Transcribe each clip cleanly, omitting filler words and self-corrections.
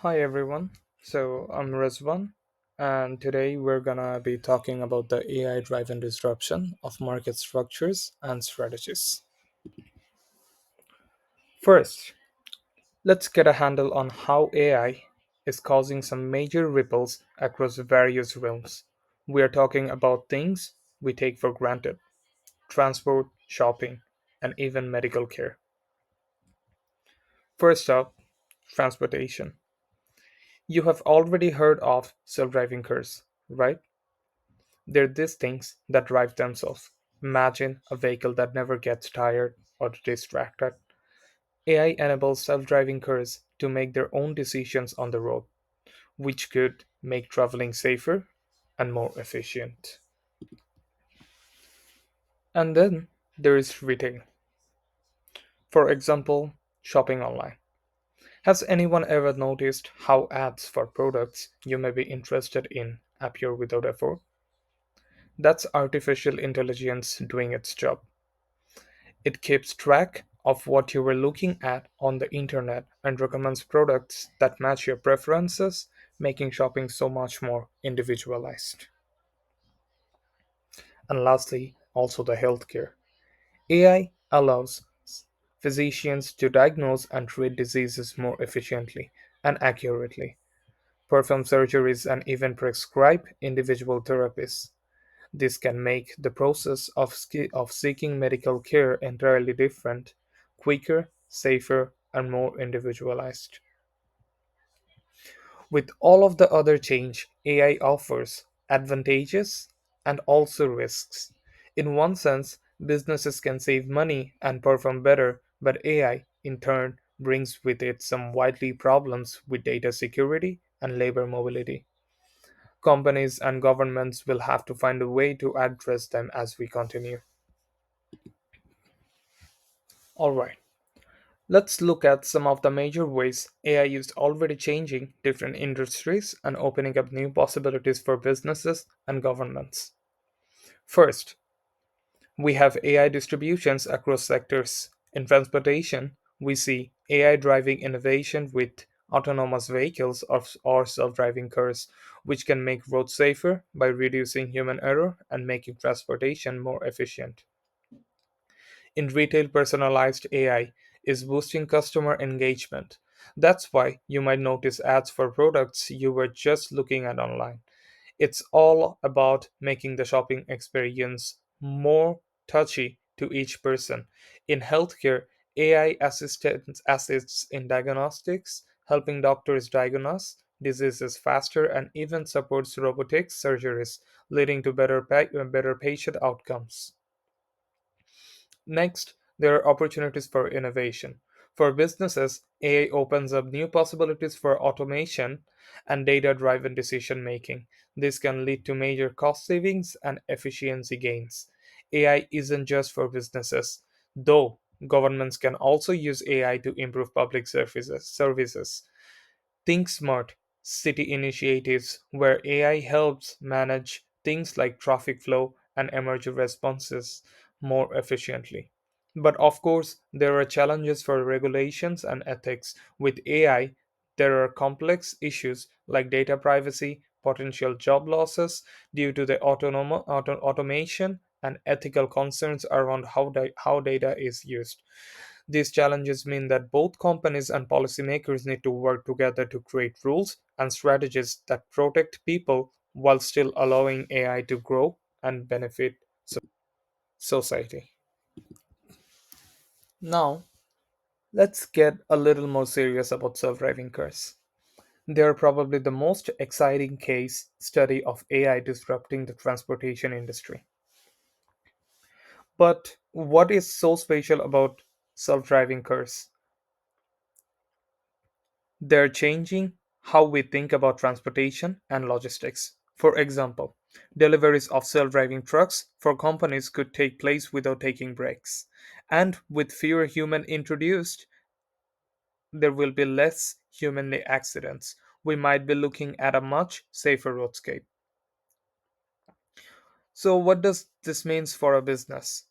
Hi everyone. I'm Rizwan, and today we're gonna be talking about the AI driven disruption of market structures and strategies. First, let's get a handle on how AI is causing some major ripples across various realms. We are talking about things we take for granted: transport, shopping, and even medical care. First up, transportation. You have already heard of self driving cars, right? They're these things that drive themselves. Imagine a vehicle that never gets tired or distracted. AI enables self driving cars to make their own decisions on the road, which could make traveling safer and more efficient. And then there is retail. For example, shopping online. Has anyone ever noticed how ads for products you may be interested in appear without effort? That's artificial intelligence doing its job. It keeps track of what you were looking at on the internet and recommends products that match your preferences, making shopping so much more individualized. And lastly, also the healthcare. AI allows physicians to diagnose and treat diseases more efficiently and accurately, perform surgeries, and even prescribe individual therapies. This can make the process of seeking medical care entirely different, quicker, safer, and more individualized. With all of the other change, AI offers advantages and also risks. In one sense, businesses can save money and perform better, but AI, in turn, brings with it some widely problems with data security and labor mobility. Companies and governments will have to find a way to address them as we continue. Alright, let's look at some of the major ways AI is already changing different industries and opening up new possibilities for businesses and governments. First, we have AI distributions across sectors. In transportation, we see AI driving innovation with autonomous vehicles or self driving cars, which can make roads safer by reducing human error and making transportation more efficient. In retail, personalized AI is boosting customer engagement. That's why you might notice ads for products you were just looking at online. It's all about making the shopping experience more touchy to each person. In healthcare, AI assistants assists in diagnostics, helping doctors diagnose diseases faster and even supports robotic surgeries, leading to better patient outcomes. Next, there are opportunities for innovation. For businesses, AI opens up new possibilities for automation and data driven decision making. This can lead to major cost savings and efficiency gains. AI isn't just for businesses, though governments can also use AI to improve public services. Think Smart city initiatives where AI helps manage things like traffic flow and emergency responses more efficiently. But of course, there are challenges for regulations and ethics. With AI, there are complex issues like data privacy, potential job losses due to the automation, and ethical concerns around how data is used. These challenges mean that both companies and policymakers need to work together to create rules and strategies that protect people while still allowing AI to grow and benefit society. Now, let's get a little more serious about self driving cars. They are probably the most exciting case study of AI disrupting the transportation industry. But what is so special about self driving cars? They're changing how we think about transportation and logistics. For example, deliveries of self driving trucks for companies could take place without taking breaks. And with fewer human introduced, there will be less human accidents. We might be looking at a much safer roadscape. So, what does this mean for a business?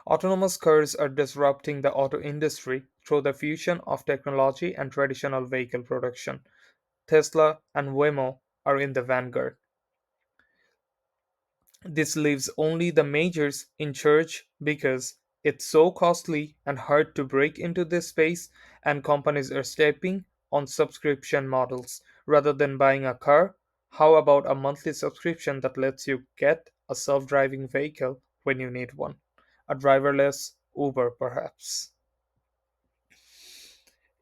Autonomous cars are disrupting the auto industry through the fusion of technology and traditional vehicle production. Tesla and Waymo are in the vanguard. This leaves only the majors in charge because it's so costly and hard to break into this space, and companies are stepping on subscription models rather than buying a car. How about a monthly subscription that lets you get a self driving vehicle when you need one? A driverless Uber, perhaps.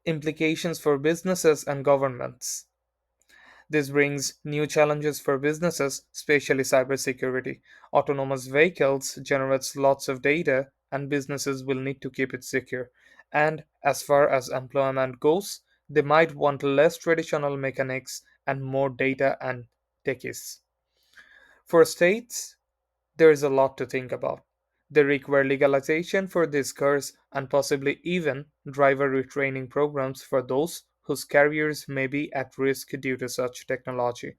Implications for businesses and governments. This brings new challenges for businesses, especially cybersecurity. Autonomous vehicles generates lots of data and businesses will need to keep it secure. And as far as employment goes, they might want less traditional mechanics and more data and techies. For states, there is a lot to think about. They require legalization for these cars and possibly even driver retraining programs for those whose careers may be at risk due to such technology.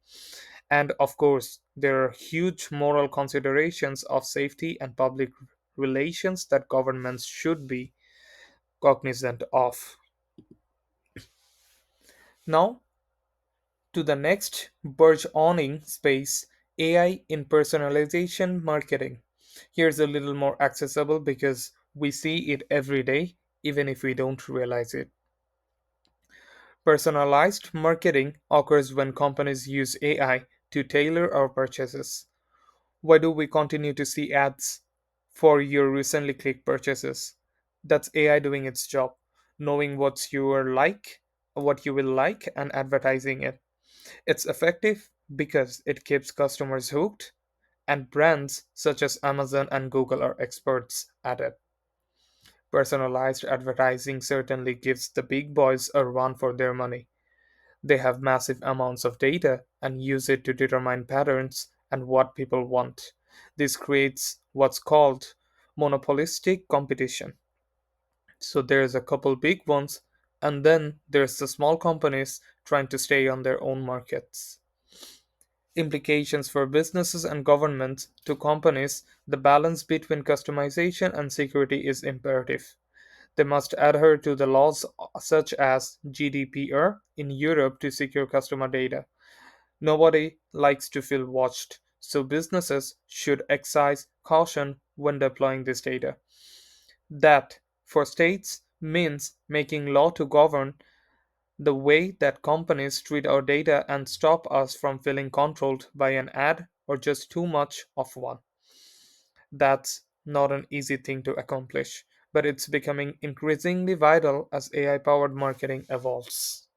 And of course, there are huge moral considerations of safety and public relations that governments should be cognizant of. Now, to the next burgeoning space, AI in personalization marketing. Here's a little more accessible because we see it every day, even if we don't realize it. Personalized marketing occurs when companies use AI to tailor our purchases. Why do we continue to see ads for your recently clicked purchases? That's AI doing its job, knowing what you will like, and advertising it. It's effective because it keeps customers hooked, and brands such as Amazon and Google are experts at it. Personalized advertising certainly gives the big boys a run for their money. They have massive amounts of data and use it to determine patterns and what people want. This creates what's called monopolistic competition. So there's a couple big ones, and then there's the small companies trying to stay on their own markets. Implications for businesses and governments. To companies, the balance between customization and security is imperative. They must adhere to the laws such as GDPR in Europe to secure customer data. Nobody likes to feel watched, so businesses should exercise caution when deploying this data. That, for states, means making law to govern the way that companies treat our data and stop us from feeling controlled by an ad or just too much of one. That's not an easy thing to accomplish, but it's becoming increasingly vital as AI powered marketing evolves.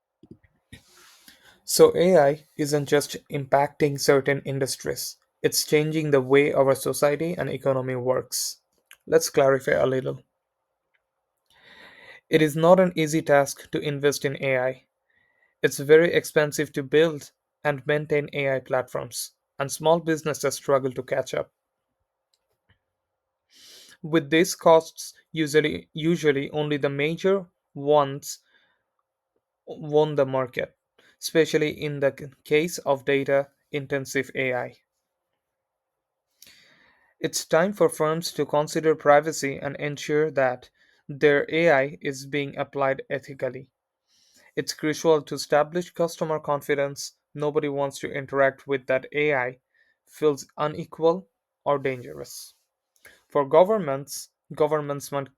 So, AI isn't just impacting certain industries, it's changing the way our society and economy works. Let's clarify a little. It is not an easy task to invest in AI. It's very expensive to build and maintain AI platforms, and small businesses struggle to catch up. With these costs, usually only the major ones won the market, especially in the case of data intensive AI. It's time for firms to consider privacy and ensure that their AI is being applied ethically. It's crucial to establish customer confidence. Nobody wants to interact with that AI feels unequal or dangerous. For governments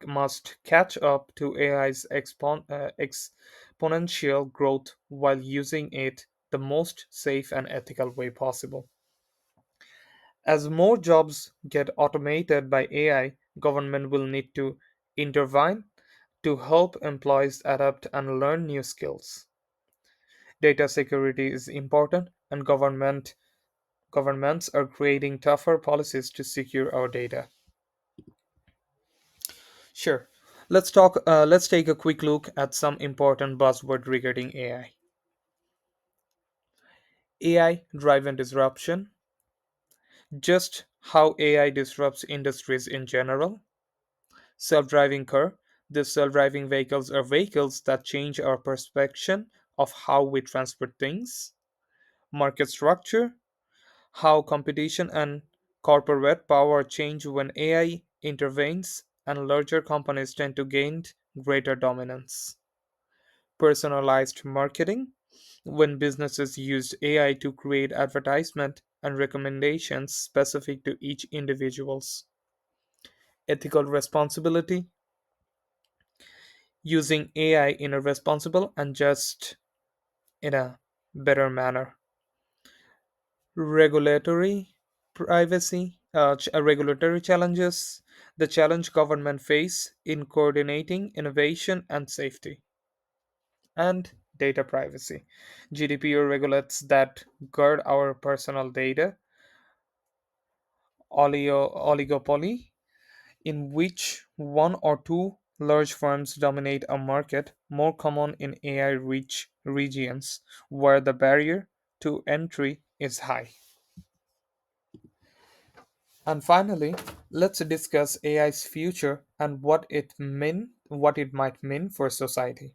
must catch up to AI's exponential growth while using it the most safe and ethical way possible. As more jobs get automated by AI, government will need to intervene to help employees adapt and learn new skills. Data security is important, and governments are creating tougher policies to secure our data. Sure. Let's take a quick look at some important buzzword regarding AI. AI driven disruption, just how AI disrupts industries in general. Self-driving car, these self-driving vehicles are vehicles that change our perception of how we transport things. Market structure, how competition and corporate power change when AI intervenes. and larger companies tend to gain greater dominance. Personalized marketing, when businesses use AI to create advertisement and recommendations specific to each individual's. Ethical responsibility, using AI in a responsible and just in a better manner. Regulatory regulatory challenges, the challenge government face in coordinating innovation and safety. And data privacy. GDPR regulates that guard our personal data. Oligopoly, in which one or two large firms dominate a market, more common in AI rich regions where the barrier to entry is high. And finally, let's discuss AI's future and what it might mean for society.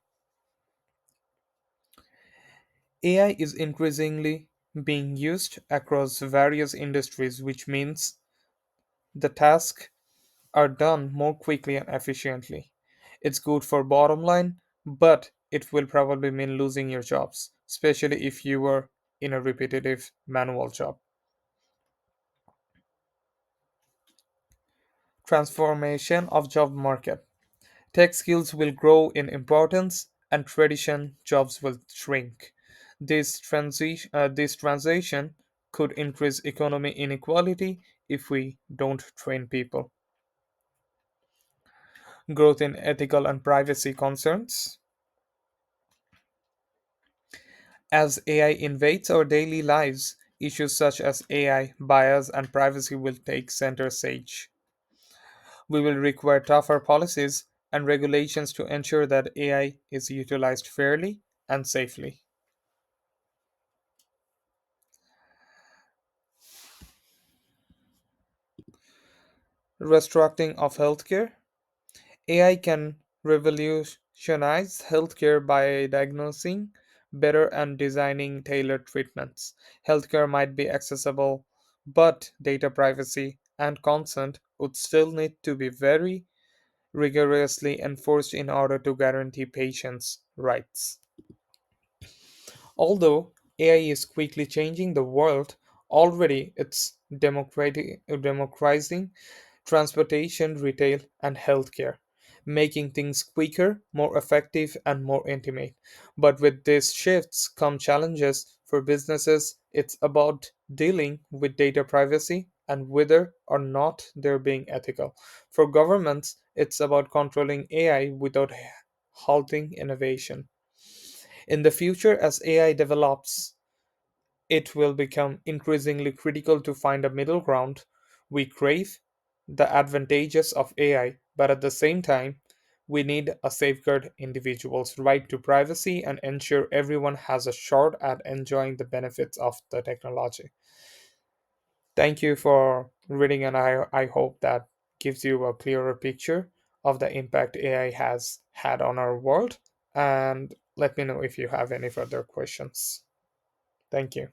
AI is increasingly being used across various industries, which means the tasks are done more quickly and efficiently. It's good for bottom line, but it will probably mean losing your jobs, especially if you were in a repetitive manual job. Transformation of job market. Tech skills will grow in importance and tradition jobs will shrink. This transition could increase economic inequality if we don't train people. Growth in ethical and privacy concerns. As AI invades our daily lives, issues such as AI bias and privacy will take center stage. We will require tougher policies and regulations to ensure that AI is utilized fairly and safely. Restructuring of healthcare. AI can revolutionize healthcare by diagnosing better and designing tailored treatments. Healthcare might be accessible, but data privacy and consent would still need to be very rigorously enforced in order to guarantee patients' rights. Although AI is quickly changing the world, already it's democratizing transportation, retail, and healthcare, making things quicker, more effective, and more intimate. But with these shifts come challenges for businesses. It's about dealing with data privacy and whether or not they're being ethical. For governments, it's about controlling AI without halting innovation. In the future, as AI develops, it will become increasingly critical to find a middle ground. We crave the advantages of AI, but at the same time, we need a safeguard individuals' right to privacy and ensure everyone has a shot at enjoying the benefits of the technology. Thank you for reading, and I hope that gives you a clearer picture of the impact AI has had on our world. And let me know if you have any further questions. Thank you.